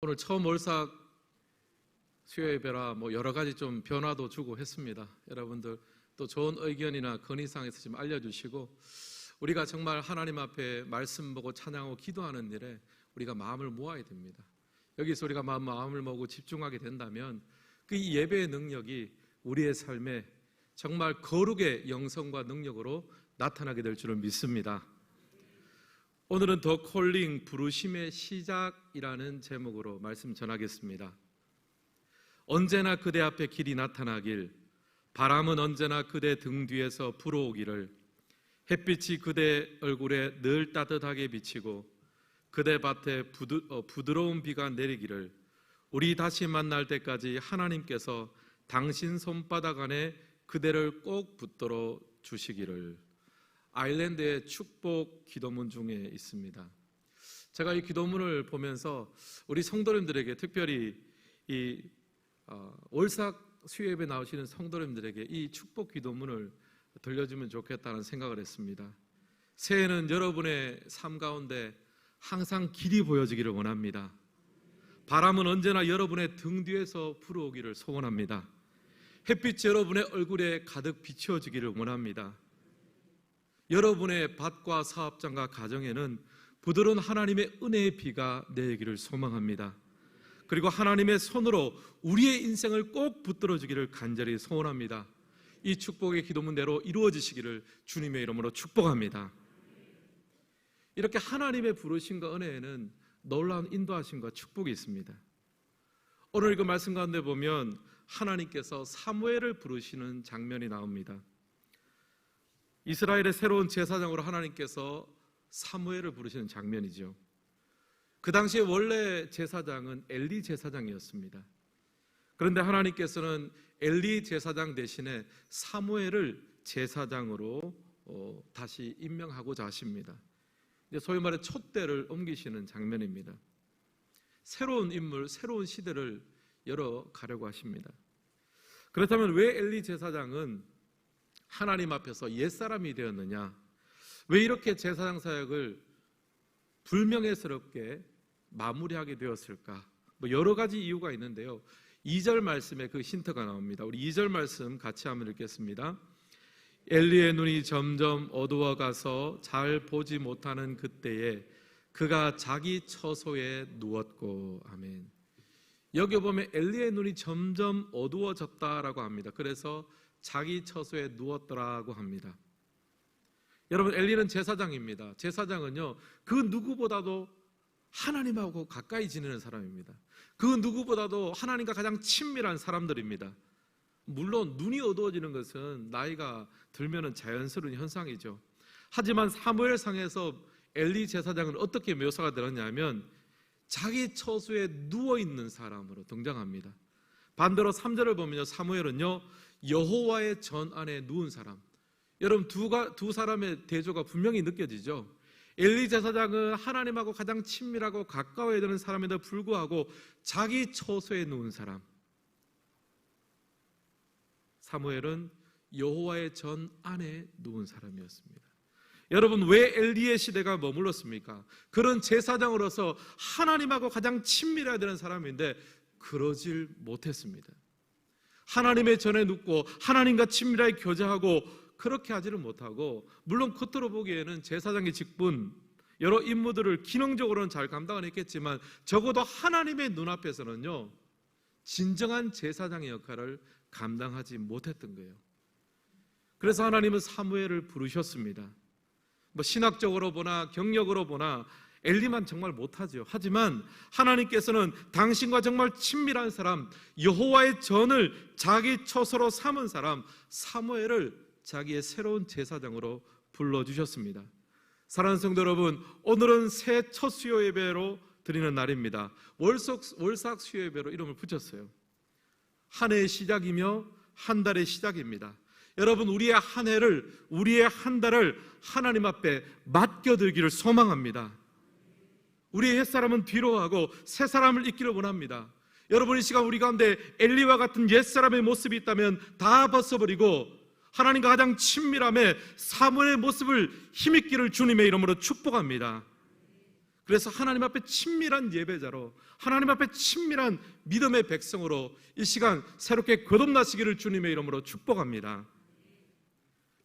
오늘 처음 월삭 수요예배라 여러 가지 좀 변화도 주고 했습니다. 여러분들 또 좋은 의견이나 건의사항에서 좀 알려주시고, 우리가 정말 하나님 앞에 말씀 보고 찬양하고 기도하는 일에 우리가 마음을 모아야 됩니다. 여기서 우리가 마음을 모으고 집중하게 된다면 그 예배의 능력이 우리의 삶에 정말 거룩의 영성과 능력으로 나타나게 될 줄을 믿습니다. 오늘은 더 콜링, 부르심의 시작이라는 제목으로 말씀 전하겠습니다. 언제나 그대 앞에 길이 나타나길, 바람은 언제나 그대 등 뒤에서 불어오기를, 햇빛이 그대 얼굴에 늘 따뜻하게 비치고 그대 밭에 부드러운 비가 내리기를, 우리 다시 만날 때까지 하나님께서 당신 손바닥 안에 그대를 꼭 붙들어 주시기를. 아일랜드의 축복 기도문 중에 있습니다. 제가 이 기도문을 보면서 우리 성도님들에게, 특별히 이 월삭 수요예배 나오시는 성도님들에게 이 축복 기도문을 들려주면 좋겠다는 생각을 했습니다. 새해는 여러분의 삶 가운데 항상 길이 보여지기를 원합니다. 바람은 언제나 여러분의 등 뒤에서 불어오기를 소원합니다. 햇빛이 여러분의 얼굴에 가득 비춰지기를 원합니다. 여러분의 밭과 사업장과 가정에는 부드러운 하나님의 은혜의 비가 내리기를 소망합니다. 그리고 하나님의 손으로 우리의 인생을 꼭 붙들어주기를 간절히 소원합니다. 이 축복의 기도문대로 이루어지시기를 주님의 이름으로 축복합니다. 이렇게 하나님의 부르심과 은혜에는 놀라운 인도하심과 축복이 있습니다. 오늘 그 말씀 가운데 보면 하나님께서 사무엘을 부르시는 장면이 나옵니다. 이스라엘의 새로운 제사장으로 하나님께서 사무엘을 부르시는 장면이죠. 그 당시에 원래 제사장은 엘리 제사장이었습니다. 그런데 하나님께서는 엘리 제사장 대신에 사무엘을 제사장으로 다시 임명하고자 하십니다. 소위 말해 촛대를 옮기시는 장면입니다. 새로운 인물, 새로운 시대를 열어가려고 하십니다. 그렇다면 왜 엘리 제사장은 하나님 앞에서 옛사람이 되었느냐? 왜 이렇게 제사장 사역을 불명예스럽게 마무리하게 되었을까? 여러 가지 이유가 있는데요. 2절 말씀에 그 힌트가 나옵니다. 우리 2절 말씀 같이 한번 읽겠습니다. 엘리의 눈이 점점 어두워가서 잘 보지 못하는 그때에 그가 자기 처소에 누웠고. 아멘. 여기 보면 엘리의 눈이 점점 어두워졌다라고 합니다. 그래서 자기 처소에 누웠더라고 합니다. 여러분, 엘리는 제사장입니다. 제사장은요, 그 누구보다도 하나님하고 가까이 지내는 사람입니다. 그 누구보다도 하나님과 가장 친밀한 사람들입니다. 물론 눈이 어두워지는 것은 나이가 들면 자연스러운 현상이죠. 하지만 사무엘상에서 엘리 제사장은 어떻게 묘사가 되었냐면 자기 처소에 누워있는 사람으로 등장합니다. 반대로 3절을 보면요, 사무엘은요, 여호와의 전 안에 누운 사람. 여러분, 두 사람의 대조가 분명히 느껴지죠. 엘리 제사장은 하나님하고 가장 친밀하고 가까워야 되는 사람에도 불구하고 자기 처소에 누운 사람. 사무엘은 여호와의 전 안에 누운 사람이었습니다. 여러분, 왜 엘리의 시대가 머물렀습니까? 그런 제사장으로서 하나님하고 가장 친밀해야 되는 사람인데 그러질 못했습니다. 하나님의 전에 눕고 하나님과 친밀하게 교제하고 그렇게 하지를 못하고, 물론 겉으로 보기에는 제사장의 직분, 여러 임무들을 기능적으로는 잘 감당은 했겠지만 적어도 하나님의 눈앞에서는요, 진정한 제사장의 역할을 감당하지 못했던 거예요. 그래서 하나님은 사무엘을 부르셨습니다. 신학적으로 보나 경력으로 보나 엘리만 정말 못하죠. 하지만 하나님께서는 당신과 정말 친밀한 사람, 여호와의 전을 자기 처소로 삼은 사람 사무엘을 자기의 새로운 제사장으로 불러주셨습니다. 사랑하는 성도 여러분, 오늘은 새 첫 수요 예배로 드리는 날입니다. 월삭 수요 예배로 이름을 붙였어요. 한 해의 시작이며 한 달의 시작입니다. 여러분, 우리의 한 해를, 우리의 한 달을 하나님 앞에 맡겨들기를 소망합니다. 우리의 옛사람은 뒤로 하고 새 사람을 잊기를 원합니다. 여러분, 이 시간 우리 가운데 엘리와 같은 옛사람의 모습이 있다면 다 벗어버리고 하나님과 가장 친밀함에 사무엘의 모습을 힘입기를 주님의 이름으로 축복합니다. 그래서 하나님 앞에 친밀한 예배자로, 하나님 앞에 친밀한 믿음의 백성으로 이 시간 새롭게 거듭나시기를 주님의 이름으로 축복합니다.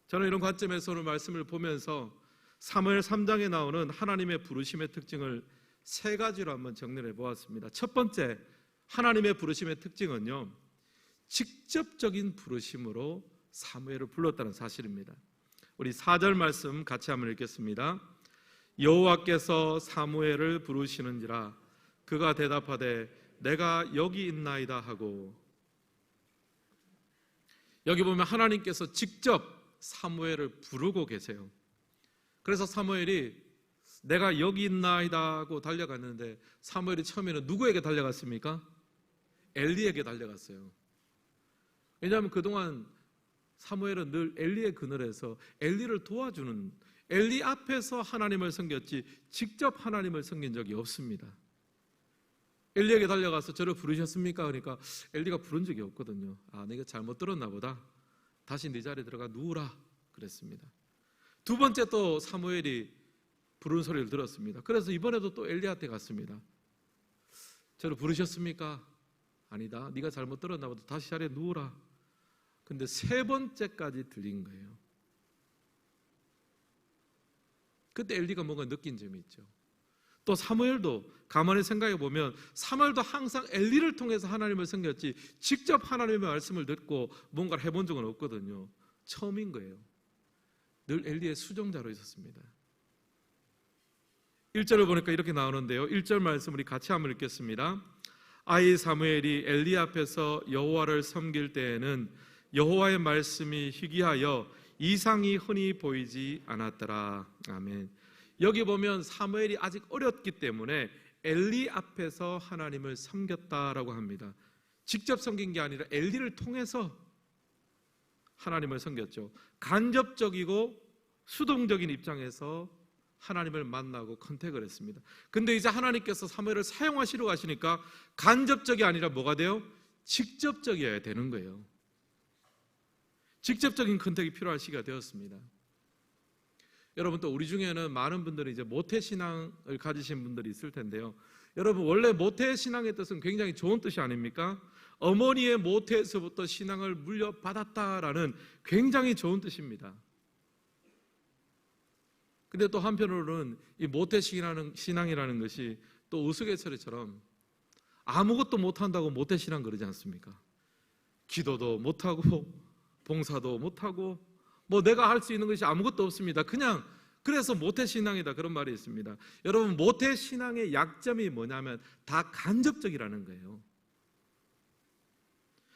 저는 이런 관점에서 오늘 말씀을 보면서 사무엘 3장에 나오는 하나님의 부르심의 특징을 세 가지로 한번 정리를 해보았습니다. 첫 번째, 하나님의 부르심의 특징은요, 직접적인 부르심으로 사무엘을 불렀다는 사실입니다. 우리 4절 말씀 같이 한번 읽겠습니다. 여호와께서 사무엘을 부르시는지라 그가 대답하되 내가 여기 있나이다 하고. 여기 보면 하나님께서 직접 사무엘을 부르고 계세요. 그래서 사무엘이 내가 여기 있나이다 하고 달려갔는데, 사무엘이 처음에는 누구에게 달려갔습니까? 엘리에게 달려갔어요. 왜냐하면 그동안 사무엘은 늘 엘리의 그늘에서 엘리를 도와주는, 엘리 앞에서 하나님을 섬겼지 직접 하나님을 섬긴 적이 없습니다. 엘리에게 달려가서 저를 부르셨습니까? 그러니까 엘리가 부른 적이 없거든요. 아, 내가 잘못 들었나 보다. 다시 네 자리에 들어가 누우라 그랬습니다. 두 번째 또 사무엘이 부르는 소리를 들었습니다. 그래서 이번에도 또 엘리한테 갔습니다. 저를 부르셨습니까? 아니다. 네가 잘못 들었나 보다. 다시 자리에 누우라. 근데 세 번째까지 들린 거예요. 그때 엘리가 뭔가 느낀 점이 있죠. 또 사무엘도 가만히 생각해 보면 사무엘도 항상 엘리를 통해서 하나님을 섬겼지 직접 하나님의 말씀을 듣고 뭔가를 해본 적은 없거든요. 처음인 거예요. 늘 엘리의 수종자로 있었습니다. 1절을 보니까 이렇게 나오는데요, 1절 말씀 우리 같이 한번 읽겠습니다. 아이 사무엘이 엘리 앞에서 여호와를 섬길 때에는 여호와의 말씀이 희귀하여 이상이 흔히 보이지 않았더라. 아멘. 여기 보면 사무엘이 아직 어렸기 때문에 엘리 앞에서 하나님을 섬겼다라고 합니다. 직접 섬긴 게 아니라 엘리를 통해서 하나님을 섬겼죠. 간접적이고 수동적인 입장에서 하나님을 만나고 컨택을 했습니다. 근데 이제 하나님께서 사무엘을 사용하시려고 하시니까 간접적이 아니라 뭐가 돼요? 직접적이어야 되는 거예요. 직접적인 컨택이 필요할 시기가 되었습니다. 여러분, 또 우리 중에는 많은 분들이 이제 모태신앙을 가지신 분들이 있을 텐데요. 여러분, 원래 모태신앙의 뜻은 굉장히 좋은 뜻이 아닙니까? 어머니의 모태에서부터 신앙을 물려받았다라는 굉장히 좋은 뜻입니다. 근데 또 한편으로는 이 모태신앙이라는 것이 또 우스갯소리처럼 아무것도 못한다고 모태신앙 그러지 않습니까? 기도도 못하고 봉사도 못하고 뭐 내가 할 수 있는 것이 아무것도 없습니다. 그냥 그래서 모태신앙이다 그런 말이 있습니다. 여러분, 모태신앙의 약점이 뭐냐면 다 간접적이라는 거예요.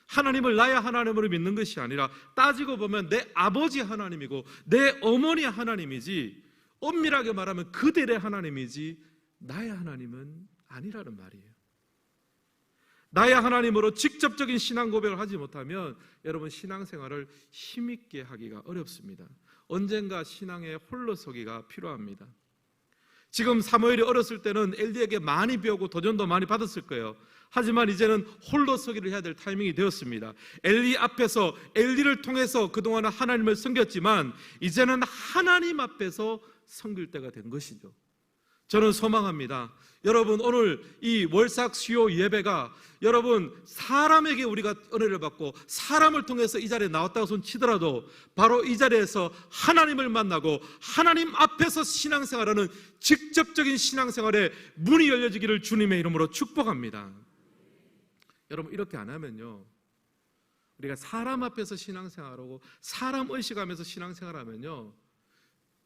하나님을 나의 하나님으로 믿는 것이 아니라 따지고 보면 내 아버지 하나님이고 내 어머니 하나님이지, 엄밀하게 말하면 그들의 하나님이지 나의 하나님은 아니라는 말이에요. 나의 하나님으로 직접적인 신앙 고백을 하지 못하면 여러분, 신앙생활을 힘있게 하기가 어렵습니다. 언젠가 신앙의 홀로서기가 필요합니다. 지금 사무엘이 어렸을 때는 엘리에게 많이 배우고 도전도 많이 받았을 거예요. 하지만 이제는 홀로서기를 해야 될 타이밍이 되었습니다. 엘리 앞에서 엘리를 통해서 그동안은 하나님을 섬겼지만 이제는 하나님 앞에서 섬길 때가 된 것이죠. 저는 소망합니다. 여러분, 오늘 이 월삭 수요 예배가 여러분 사람에게 우리가 은혜를 받고 사람을 통해서 이 자리에 나왔다고 손 치더라도 바로 이 자리에서 하나님을 만나고 하나님 앞에서 신앙생활하는 직접적인 신앙생활의 문이 열려지기를 주님의 이름으로 축복합니다. 여러분, 이렇게 안 하면요, 우리가 사람 앞에서 신앙생활하고 사람 의식하면서 신앙생활하면요,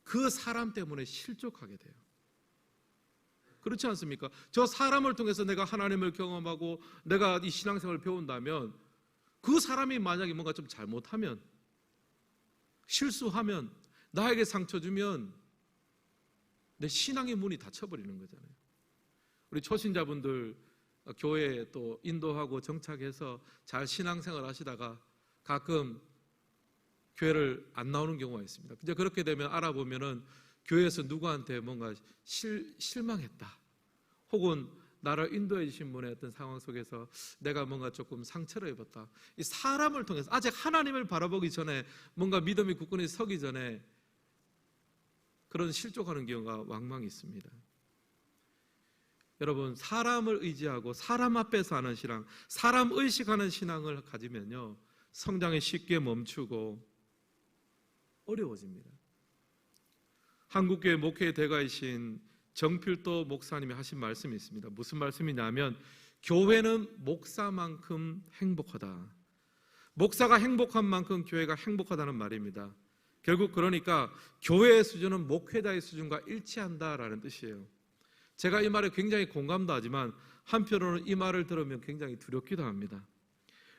그 사람 때문에 실족하게 돼요. 그렇지 않습니까? 저 사람을 통해서 내가 하나님을 경험하고 내가 이 신앙생활을 배운다면 그 사람이 만약에 뭔가 좀 잘못하면, 실수하면, 나에게 상처 주면 내 신앙의 문이 닫혀버리는 거잖아요. 우리 초신자분들 교회에 또 인도하고 정착해서 잘 신앙생활 하시다가 가끔 교회를 안 나오는 경우가 있습니다. 이제 그렇게 되면 알아보면은 교회에서 누구한테 뭔가 실망했다, 혹은 나를 인도해 주신 분의 어떤 상황 속에서 내가 뭔가 조금 상처를 입었다. 이 사람을 통해서 아직 하나님을 바라보기 전에, 뭔가 믿음이 굳건히 서기 전에 그런 실족하는 경우가 왕왕 있습니다. 여러분, 사람을 의지하고 사람 앞에서 하는 신앙, 사람 의식하는 신앙을 가지면요, 성장이 쉽게 멈추고 어려워집니다. 한국교회 목회 대가이신 정필도 목사님이 하신 말씀이 있습니다. 무슨 말씀이냐면, 교회는 목사만큼 행복하다. 목사가 행복한 만큼 교회가 행복하다는 말입니다. 결국 그러니까 교회의 수준은 목회자의 수준과 일치한다라는 뜻이에요. 제가 이 말에 굉장히 공감도 하지만 한편으로는 이 말을 들으면 굉장히 두렵기도 합니다.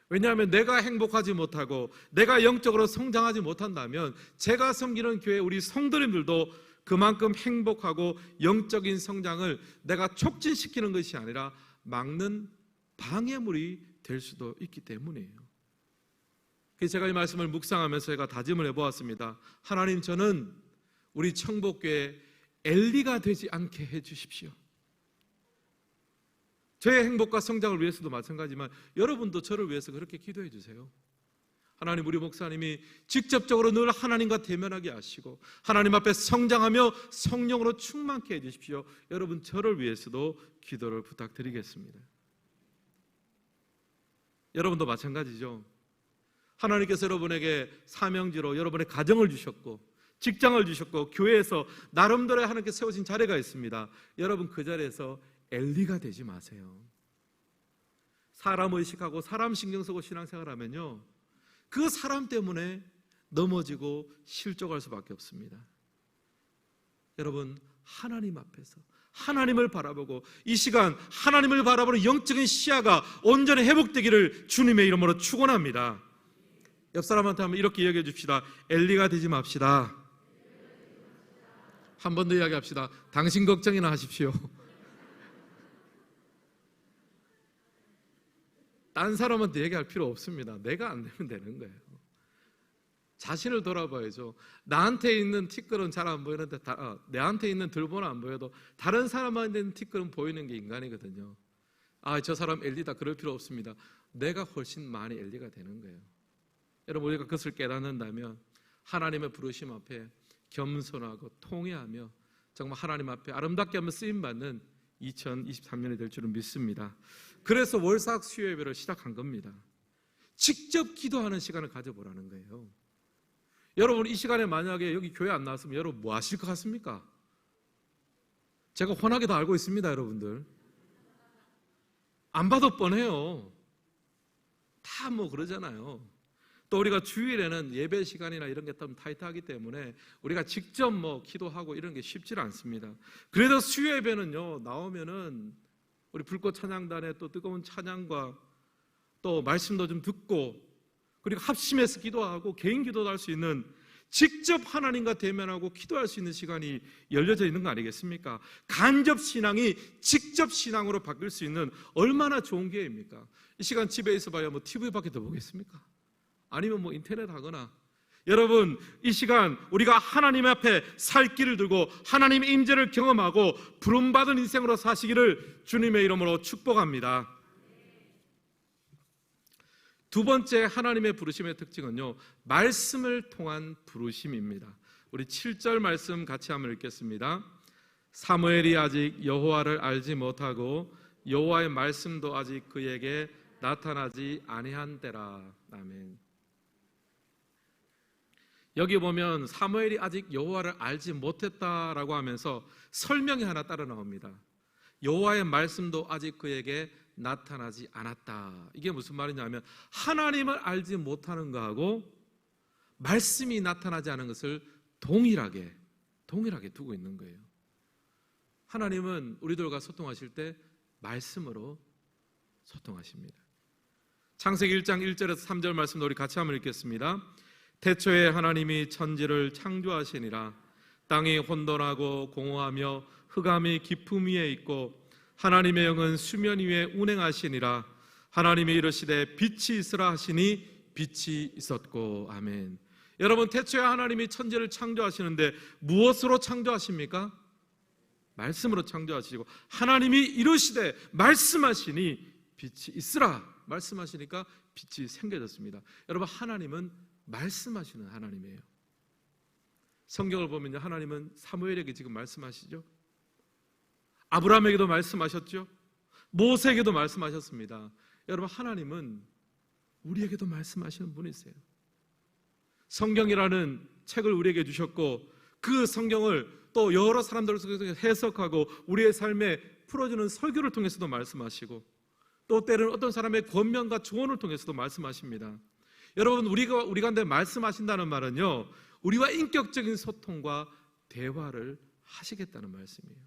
왜냐하면 내가 행복하지 못하고 내가 영적으로 성장하지 못한다면 제가 섬기는 교회 우리 성도님들도 그만큼 행복하고 영적인 성장을 내가 촉진시키는 것이 아니라 막는 방해물이 될 수도 있기 때문이에요. 그래서 제가 이 말씀을 묵상하면서 제가 다짐을 해보았습니다. 하나님, 저는 우리 청복교회 엘리가 되지 않게 해주십시오. 저의 행복과 성장을 위해서도 마찬가지지만 여러분도 저를 위해서 그렇게 기도해 주세요. 하나님, 우리 목사님이 직접적으로 늘 하나님과 대면하게 하시고 하나님 앞에 성장하며 성령으로 충만케 해주십시오. 여러분, 저를 위해서도 기도를 부탁드리겠습니다. 여러분도 마찬가지죠. 하나님께서 여러분에게 사명지로 여러분의 가정을 주셨고 직장을 주셨고 교회에서 나름대로 하나님께 세우신 자리가 있습니다. 여러분, 그 자리에서 엘리가 되지 마세요. 사람 의식하고 사람 신경 쓰고 신앙생활하면요, 그 사람 때문에 넘어지고 실족할 수밖에 없습니다. 여러분, 하나님 앞에서 하나님을 바라보고 이 시간 하나님을 바라보는 영적인 시야가 온전히 회복되기를 주님의 이름으로 축원합니다. 옆 사람한테 한번 이렇게 이야기해 줍시다. 엘리가 되지 맙시다. 한 번 더 이야기합시다. 당신 걱정이나 하십시오. 딴 사람한테 얘기할 필요 없습니다. 내가 안 되면 되는 거예요. 자신을 돌아봐야죠. 나한테 있는 티끌은 잘 안 보이는데 내한테 있는 들보는 안 보여도 다른 사람한테 있는 티끌은 보이는 게 인간이거든요. 아, 저 사람 엘리다, 그럴 필요 없습니다. 내가 훨씬 많이 엘리가 되는 거예요. 여러분, 우리가 그것을 깨닫는다면 하나님의 부르심 앞에 겸손하고 통회하며 정말 하나님 앞에 아름답게 한번 쓰임받는 2023년이 될 줄은 믿습니다. 그래서 월삭 수요예배를 시작한 겁니다. 직접 기도하는 시간을 가져보라는 거예요. 여러분, 이 시간에 만약에 여기 교회 안 나왔으면 여러분 뭐 하실 것 같습니까? 제가 훤하게 다 알고 있습니다. 여러분들 안 봐도 뻔해요. 다 뭐 그러잖아요. 또 우리가 주일에는 예배 시간이나 이런 게 좀 타이트하기 때문에 우리가 직접 뭐 기도하고 이런 게 쉽지 않습니다. 그래도 수요 예배는요, 나오면은 우리 불꽃 찬양단의 또 뜨거운 찬양과 또 말씀도 좀 듣고 그리고 합심해서 기도하고 개인 기도도 할 수 있는, 직접 하나님과 대면하고 기도할 수 있는 시간이 열려져 있는 거 아니겠습니까? 간접 신앙이 직접 신앙으로 바뀔 수 있는 얼마나 좋은 기회입니까? 이 시간 집에 있어 봐야 뭐 TV밖에 더 보겠습니까? 아니면 뭐 인터넷 하거나. 여러분, 이 시간 우리가 하나님 앞에 살 길을 들고 하나님의 임재를 경험하고 부름받은 인생으로 사시기를 주님의 이름으로 축복합니다. 두 번째 하나님의 부르심의 특징은요, 말씀을 통한 부르심입니다. 우리 7절 말씀 같이 한번 읽겠습니다. 사무엘이 아직 여호와를 알지 못하고 여호와의 말씀도 아직 그에게 나타나지 아니한 때라. 아멘. 여기 보면 사무엘이 아직 여호와를 알지 못했다라고 하면서 설명이 하나 따라 나옵니다. 여호와의 말씀도 아직 그에게 나타나지 않았다. 이게 무슨 말이냐면 하나님을 알지 못하는 것하고 말씀이 나타나지 않은 것을 동일하게 두고 있는 거예요. 하나님은 우리들과 소통하실 때 말씀으로 소통하십니다. 창세기 1장 1절에서 3절 말씀도 우리 같이 한번 읽겠습니다. 태초에 하나님이 천지를 창조하시니라. 땅이 혼돈하고 공허하며 흑암이 깊음 위에 있고 하나님의 영은 수면 위에 운행하시니라. 하나님이 이르시되 빛이 있으라 하시니 빛이 있었고. 아멘. 여러분, 태초에 하나님이 천지를 창조하시는데 무엇으로 창조하십니까? 말씀으로 창조하시고, 하나님이 이르시되 말씀하시니 빛이 있으라 말씀하시니까 빛이 생겨졌습니다. 여러분, 하나님은 말씀하시는 하나님이에요. 성경을 보면요, 하나님은 사무엘에게 지금 말씀하시죠. 아브라함에게도 말씀하셨죠. 모세에게도 말씀하셨습니다. 여러분, 하나님은 우리에게도 말씀하시는 분이세요. 성경이라는 책을 우리에게 주셨고 그 성경을 또 여러 사람들 속에서 해석하고 우리의 삶에 풀어주는 설교를 통해서도 말씀하시고 또 때로는 어떤 사람의 권면과 조언을 통해서도 말씀하십니다. 여러분, 우리 가운데 말씀하신다는 말은요, 우리와 인격적인 소통과 대화를 하시겠다는 말씀이에요.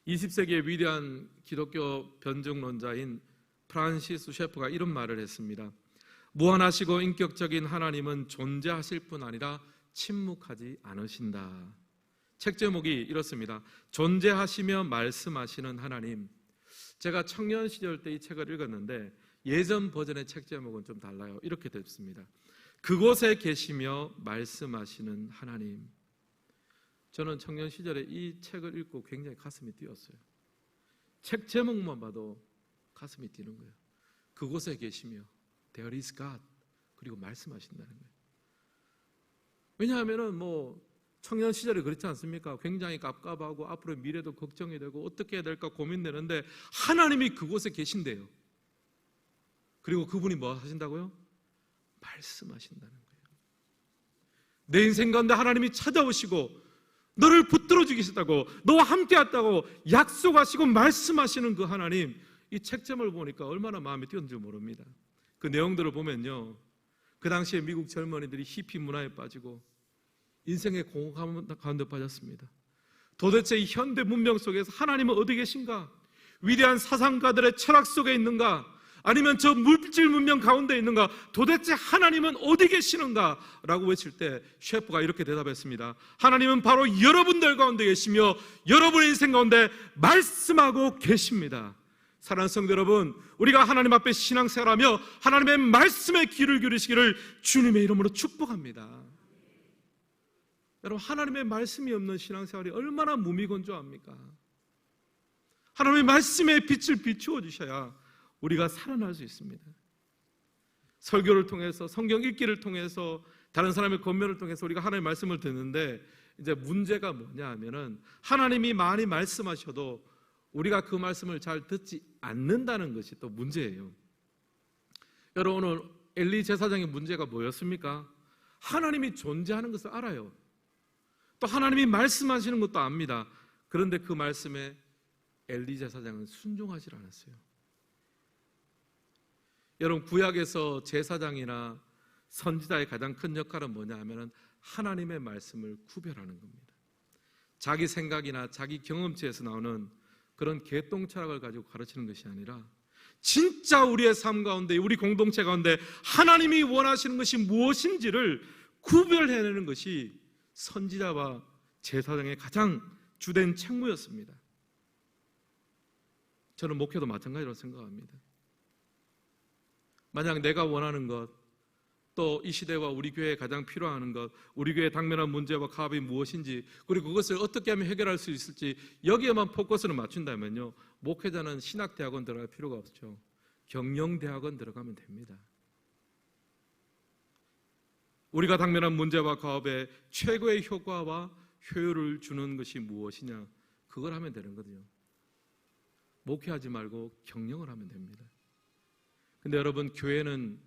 20세기의 위대한 기독교 변증론자인 프란시스 셰퍼가 이런 말을 했습니다. 무한하시고 인격적인 하나님은 존재하실 뿐 아니라 침묵하지 않으신다. 책 제목이 이렇습니다. 존재하시며 말씀하시는 하나님. 제가 청년 시절 때 이 책을 읽었는데 예전 버전의 책 제목은 좀 달라요. 이렇게 됐습니다. 그곳에 계시며 말씀하시는 하나님. 저는 청년 시절에 이 책을 읽고 굉장히 가슴이 뛰었어요. 책 제목만 봐도 가슴이 뛰는 거예요. 그곳에 계시며 There is God. 그리고 말씀하신다는 거예요. 왜냐하면은 청년 시절에 그렇지 않습니까? 굉장히 깝깝하고 앞으로 미래도 걱정이 되고 어떻게 해야 될까 고민되는데 하나님이 그곳에 계신대요. 그리고 그분이 뭐 하신다고요? 말씀하신다는 거예요. 내 인생 가운데 하나님이 찾아오시고 너를 붙들어 주시겠다고, 너와 함께 했다고 약속하시고 말씀하시는 그 하나님, 이 책점을 보니까 얼마나 마음에 뛰었는지 모릅니다. 그 내용들을 보면요, 그 당시에 미국 젊은이들이 히피 문화에 빠지고 인생의 공허함 가운데 빠졌습니다. 도대체 이 현대 문명 속에서 하나님은 어디 계신가? 위대한 사상가들의 철학 속에 있는가? 아니면 저 물질 문명 가운데 있는가? 도대체 하나님은 어디 계시는가? 라고 외칠 때 셰프가 이렇게 대답했습니다. 하나님은 바로 여러분들 가운데 계시며 여러분의 인생 가운데 말씀하고 계십니다. 사랑하는 성도 여러분, 우리가 하나님 앞에 신앙생활하며 하나님의 말씀에 귀를 기울이시기를 주님의 이름으로 축복합니다. 여러분, 하나님의 말씀이 없는 신앙생활이 얼마나 무미건조합니까? 하나님의 말씀의 빛을 비추어 주셔야 우리가 살아날 수 있습니다. 설교를 통해서, 성경 읽기를 통해서, 다른 사람의 권면을 통해서 우리가 하나님의 말씀을 듣는데 이제 문제가 뭐냐 하면은 하나님이 많이 말씀하셔도 우리가 그 말씀을 잘 듣지 않는다는 것이 또 문제예요. 여러분, 오늘 엘리 제사장의 문제가 뭐였습니까? 하나님이 존재하는 것을 알아요. 또 하나님이 말씀하시는 것도 압니다. 그런데 그 말씀에 엘리 제사장은 순종하지 않았어요. 여러분, 구약에서 제사장이나 선지자의 가장 큰 역할은 뭐냐 하면 하나님의 말씀을 구별하는 겁니다. 자기 생각이나 자기 경험치에서 나오는 그런 개똥철학을 가지고 가르치는 것이 아니라 진짜 우리의 삶 가운데, 우리 공동체 가운데 하나님이 원하시는 것이 무엇인지를 구별해내는 것이 선지자와 제사장의 가장 주된 책무였습니다. 저는 목회도 마찬가지로 생각합니다. 만약 내가 원하는 것, 또 이 시대와 우리 교회에 가장 필요한 것, 우리 교회의 당면한 문제와 가업이 무엇인지, 그리고 그것을 어떻게 하면 해결할 수 있을지 여기에만 포커스를 맞춘다면요, 목회자는 신학대학원 들어갈 필요가 없죠. 경영대학원 들어가면 됩니다. 우리가 당면한 문제와 가업에 최고의 효과와 효율을 주는 것이 무엇이냐, 그걸 하면 되는 거죠. 목회하지 말고 경영을 하면 됩니다. 근데 여러분, 교회는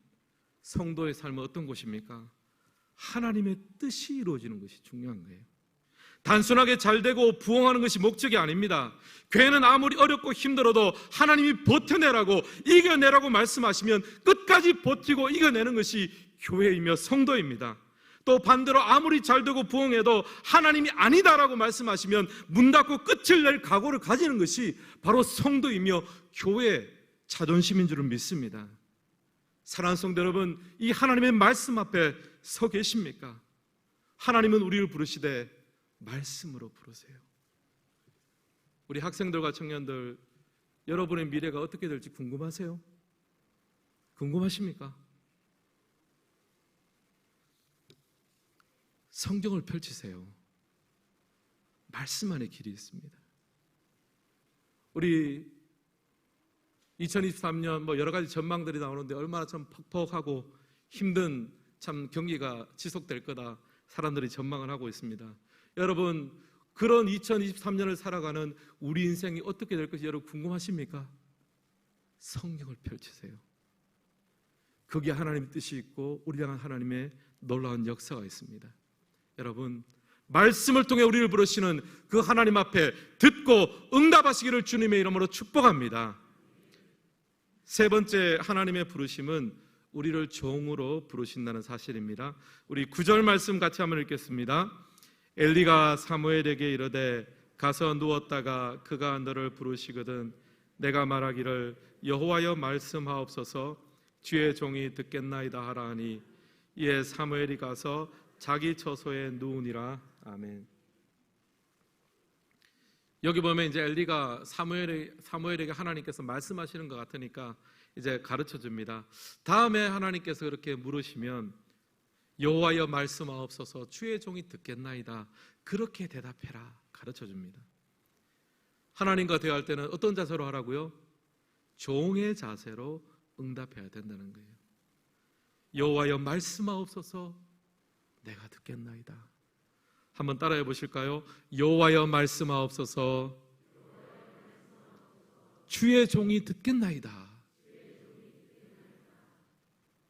성도의 삶은 어떤 곳입니까? 하나님의 뜻이 이루어지는 것이 중요한 거예요. 단순하게 잘되고 부흥하는 것이 목적이 아닙니다. 교회는 아무리 어렵고 힘들어도 하나님이 버텨내라고, 이겨내라고 말씀하시면 끝까지 버티고 이겨내는 것이 교회이며 성도입니다. 또 반대로 아무리 잘되고 부흥해도 하나님이 아니다라고 말씀하시면 문 닫고 끝을 낼 각오를 가지는 것이 바로 성도이며 교회의 자존심인 줄은 믿습니다. 사랑하는 성도 여러분, 이 하나님의 말씀 앞에 서 계십니까? 하나님은 우리를 부르시되 말씀으로 부르세요. 우리 학생들과 청년들, 여러분의 미래가 어떻게 될지 궁금하세요? 궁금하십니까? 성경을 펼치세요. 말씀 안에 길이 있습니다. 우리 2023년 여러 가지 전망들이 나오는데 얼마나 참 퍽퍽하고 힘든 참 경기가 지속될 거다 사람들이 전망을 하고 있습니다. 여러분, 그런 2023년을 살아가는 우리 인생이 어떻게 될 것이 여러분 궁금하십니까? 성경을 펼치세요. 거기에 하나님의 뜻이 있고 우리 향한 하나님의 놀라운 역사가 있습니다. 여러분, 말씀을 통해 우리를 부르시는 그 하나님 앞에 듣고 응답하시기를 주님의 이름으로 축복합니다. 세 번째 하나님의 부르심은 우리를 종으로 부르신다는 사실입니다. 우리 9절 말씀 같이 한번 읽겠습니다. 엘리가 사무엘에게 이르되 가서 누웠다가 그가 너를 부르시거든 내가 말하기를 여호와여 말씀하옵소서 주의 종이 듣겠나이다 하라 하니 이에 사무엘이 가서 자기 처소에 누우니라. 아멘. 여기 보면 이제 엘리가 사무엘에게 하나님께서 말씀하시는 것 같으니까 이제 가르쳐 줍니다. 다음에 하나님께서 그렇게 물으시면 여호와여 말씀하옵소서 주의 종이 듣겠나이다 그렇게 대답해라 가르쳐 줍니다. 하나님과 대화할 때는 어떤 자세로 하라고요? 종의 자세로 응답해야 된다는 거예요. 여호와여 말씀하옵소서 내가 듣겠나이다. 한번 따라해 보실까요? 여호와여 말씀하옵소서 주의 종이 듣겠나이다.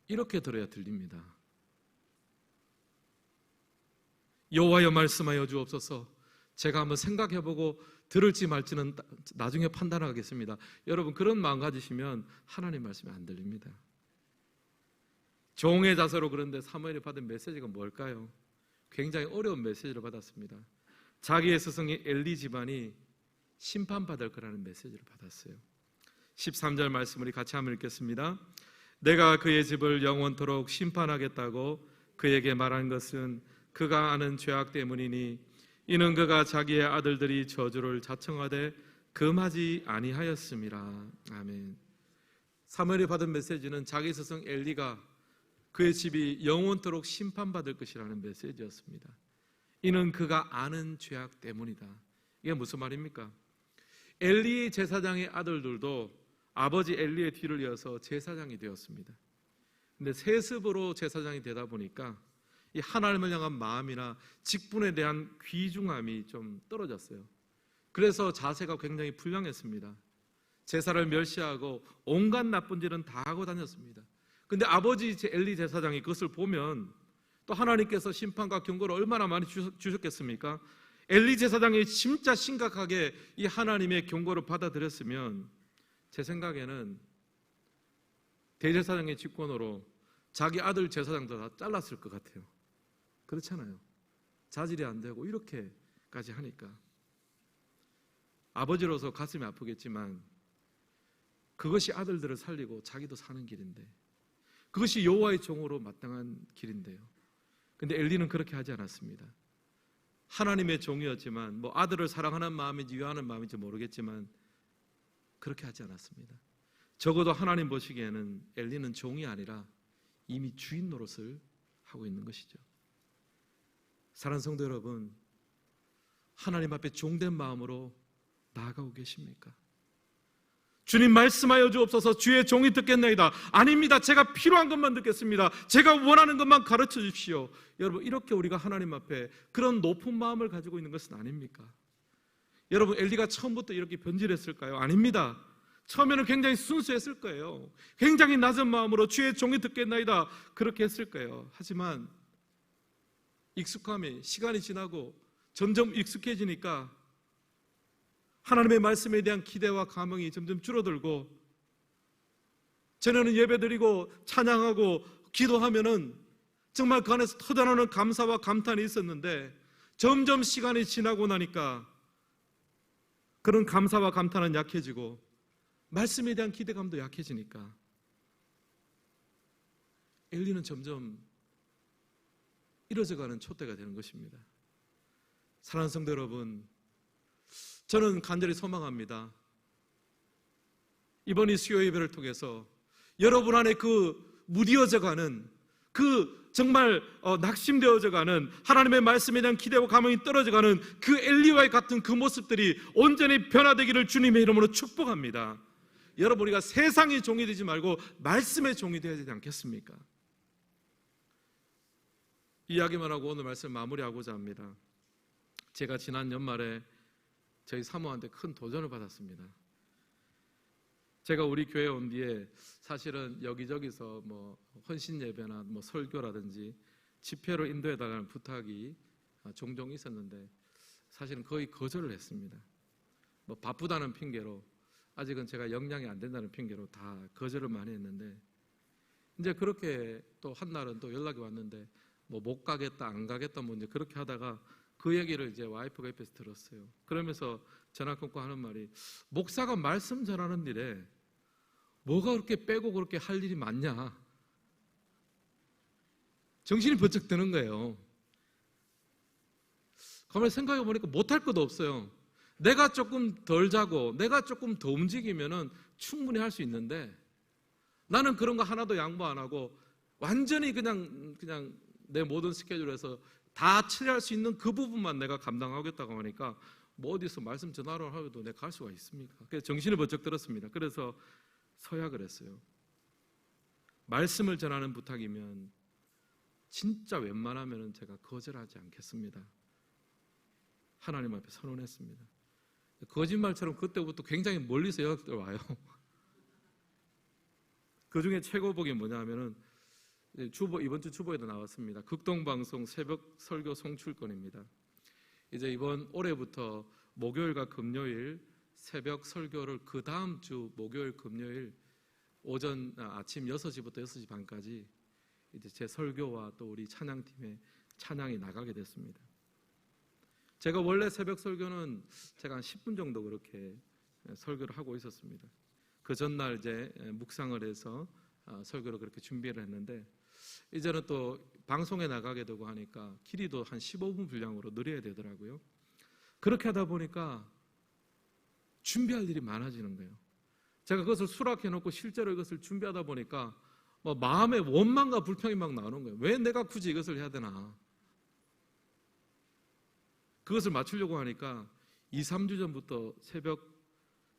이렇게 들어야 들립니다. 여호와여 말씀하여 주옵소서. 제가 한번 생각해보고 들을지 말지는 나중에 판단하겠습니다. 여러분 그런 마음 가지시면 하나님 말씀이 안 들립니다. 종의 자세로. 그런데 사무엘이 받은 메시지가 뭘까요? 굉장히 어려운 메시지를 받았습니다. 자기의 스승이 엘리 집안이 심판받을 거라는 메시지를 받았어요. 13절 말씀을 같이 한번 읽겠습니다. 내가 그의 집을 영원토록 심판하겠다고 그에게 말한 것은 그가 아는 죄악 때문이니 이는 그가 자기의 아들들이 저주를 자청하되 금하지 아니하였음이라. 아멘. 사무엘이 받은 메시지는 자기 스승 엘리가 그의 집이 영원토록 심판받을 것이라는 메시지였습니다. 이는 그가 아는 죄악 때문이다. 이게 무슨 말입니까? 엘리 제사장의 아들들도 아버지 엘리의 뒤를 이어서 제사장이 되었습니다. 근데 세습으로 제사장이 되다 보니까 이 하나님을 향한 마음이나 직분에 대한 귀중함이 좀 떨어졌어요. 그래서 자세가 굉장히 불량했습니다. 제사를 멸시하고 온갖 나쁜 일은 다 하고 다녔습니다. 근데 아버지 엘리 제사장이 그것을 보면 또 하나님께서 심판과 경고를 얼마나 많이 주셨겠습니까? 엘리 제사장이 진짜 심각하게 이 하나님의 경고를 받아들였으면 제 생각에는 대제사장의 직권으로 자기 아들 제사장도 다 잘랐을 것 같아요. 그렇잖아요. 자질이 안 되고 이렇게까지 하니까 아버지로서 가슴이 아프겠지만 그것이 아들들을 살리고 자기도 사는 길인데 그것이 여호와의 종으로 마땅한 길인데요. 근데 엘리는 그렇게 하지 않았습니다. 하나님의 종이었지만 뭐 아들을 사랑하는 마음인지 유하는 마음인지 모르겠지만 그렇게 하지 않았습니다. 적어도 하나님 보시기에는 엘리는 종이 아니라 이미 주인 노릇을 하고 있는 것이죠. 사랑하는 성도 여러분, 하나님 앞에 종된 마음으로 나아가고 계십니까? 주님 말씀하여 주옵소서 주의 종이 듣겠나이다. 아닙니다. 제가 필요한 것만 듣겠습니다. 제가 원하는 것만 가르쳐 주십시오. 여러분 이렇게 우리가 하나님 앞에 그런 높은 마음을 가지고 있는 것은 아닙니까? 여러분 엘리가 처음부터 이렇게 변질했을까요? 아닙니다. 처음에는 굉장히 순수했을 거예요. 굉장히 낮은 마음으로 주의 종이 듣겠나이다 그렇게 했을 거예요. 하지만 익숙함이 시간이 지나고 점점 익숙해지니까 하나님의 말씀에 대한 기대와 감흥이 점점 줄어들고 전에는 예배드리고 찬양하고 기도하면은 정말 그 안에서 터져나오는 감사와 감탄이 있었는데 점점 시간이 지나고 나니까 그런 감사와 감탄은 약해지고 말씀에 대한 기대감도 약해지니까 엘리는 점점 이뤄져가는 촛대가 되는 것입니다. 사랑하는 성도 여러분, 저는 간절히 소망합니다. 이번 이 수요 예배를 통해서 여러분 안에 그 무뎌져가는 그 정말 낙심되어져가는 하나님의 말씀에 대한 기대와 감흥이 떨어져가는 그 엘리와 같은 그 모습들이 온전히 변화되기를 주님의 이름으로 축복합니다. 여러분 우리가 세상의 종이 되지 말고 말씀의 종이 되어야 되지 않겠습니까? 이야기만 하고 오늘 말씀 마무리하고자 합니다. 제가 지난 연말에 저희 사모한테 큰 도전을 받았습니다. 제가 우리 교회에 온 뒤에 사실은 여기저기서 뭐 헌신 예배나 뭐 설교라든지 집회로 인도해달라는 부탁이 종종 있었는데 사실은 거의 거절을 했습니다. 뭐 바쁘다는 핑계로, 아직은 제가 역량이 안 된다는 핑계로 다 거절을 많이 했는데, 이제 그렇게 또 한날은 또 연락이 왔는데 뭐 못 가겠다 안 가겠다 뭐 이제 그렇게 하다가 그 얘기를 이제 와이프가 옆에서 들었어요. 그러면서 전화 끊고 하는 말이, 목사가 말씀 전하는 일에 뭐가 그렇게 빼고 그렇게 할 일이 많냐, 정신이 번쩍 드는 거예요. 가만히 생각해 보니까 못할 것도 없어요. 내가 조금 덜 자고 내가 조금 더 움직이면은 충분히 할 수 있는데, 나는 그런 거 하나도 양보 안 하고 완전히 그냥 내 모든 스케줄에서 다 처리할 수 있는 그 부분만 내가 감당하겠다고 하니까 뭐 어디서 말씀 전하러 하려도 내가 갈 수가 있습니까? 그래서 정신이 번쩍 들었습니다. 그래서 서약을 했어요. 말씀을 전하는 부탁이면 진짜 웬만하면 제가 거절하지 않겠습니다. 하나님 앞에 선언했습니다. 거짓말처럼 그때부터 굉장히 멀리서 연락들 와요. 그 중에 최고복이 뭐냐면은 이번 주 주보에도 나왔습니다. 극동방송 새벽 설교 송출권입니다. 이제 이번 올해부터 목요일과 금요일 새벽 설교를 그 다음 주 목요일 금요일 아침 6시부터 6시 반까지 이제 제 설교와 또 우리 찬양팀의 찬양이 나가게 됐습니다. 제가 원래 새벽 설교는 제가 한 10분 정도 그렇게 설교를 하고 있었습니다. 그 전날 이제 묵상을 해서 설교를 그렇게 준비를 했는데, 이제는 또 방송에 나가게 되고 하니까 길이도 한 15분 분량으로 늘려야 되더라고요. 그렇게 하다 보니까 준비할 일이 많아지는 거예요. 제가 그것을 수락해놓고 실제로 이것을 준비하다 보니까 뭐 마음의 원망과 불평이 막 나오는 거예요. 왜 내가 굳이 이것을 해야 되나. 그것을 맞추려고 하니까 2-3주 전부터 새벽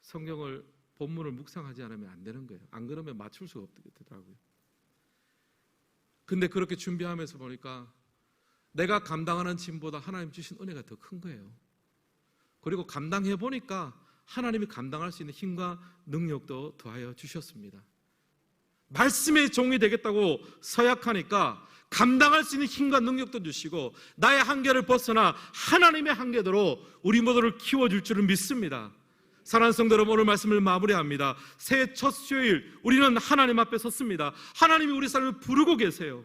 성경을 본문을 묵상하지 않으면 안 되는 거예요. 안 그러면 맞출 수가 없더라고요. 근데 그렇게 준비하면서 보니까 내가 감당하는 짐보다 하나님 주신 은혜가 더 큰 거예요. 그리고 감당해 보니까 하나님이 감당할 수 있는 힘과 능력도 더하여 주셨습니다. 말씀의 종이 되겠다고 서약하니까 감당할 수 있는 힘과 능력도 주시고 나의 한계를 벗어나 하나님의 한계대로 우리 모두를 키워줄 줄을 믿습니다. 사랑하는 성도 여러분, 오늘 말씀을 마무리합니다. 새해 첫 수요일 우리는 하나님 앞에 섰습니다. 하나님이 우리 삶을 부르고 계세요.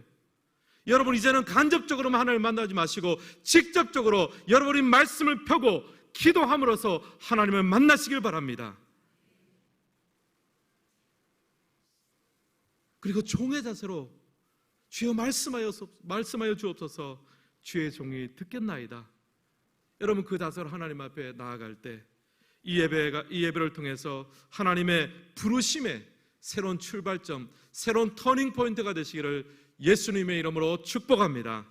여러분, 이제는 간접적으로만 하나님을 만나지 마시고 직접적으로 여러분이 말씀을 펴고 기도함으로써 하나님을 만나시길 바랍니다. 그리고 종의 자세로 주여 말씀하여 주옵소서, 주의 종이 듣겠나이다. 여러분, 그 자세로 하나님 앞에 나아갈 때 이 예배를 통해서 하나님의 부르심의 새로운 출발점, 새로운 터닝 포인트가 되시기를 예수님의 이름으로 축복합니다.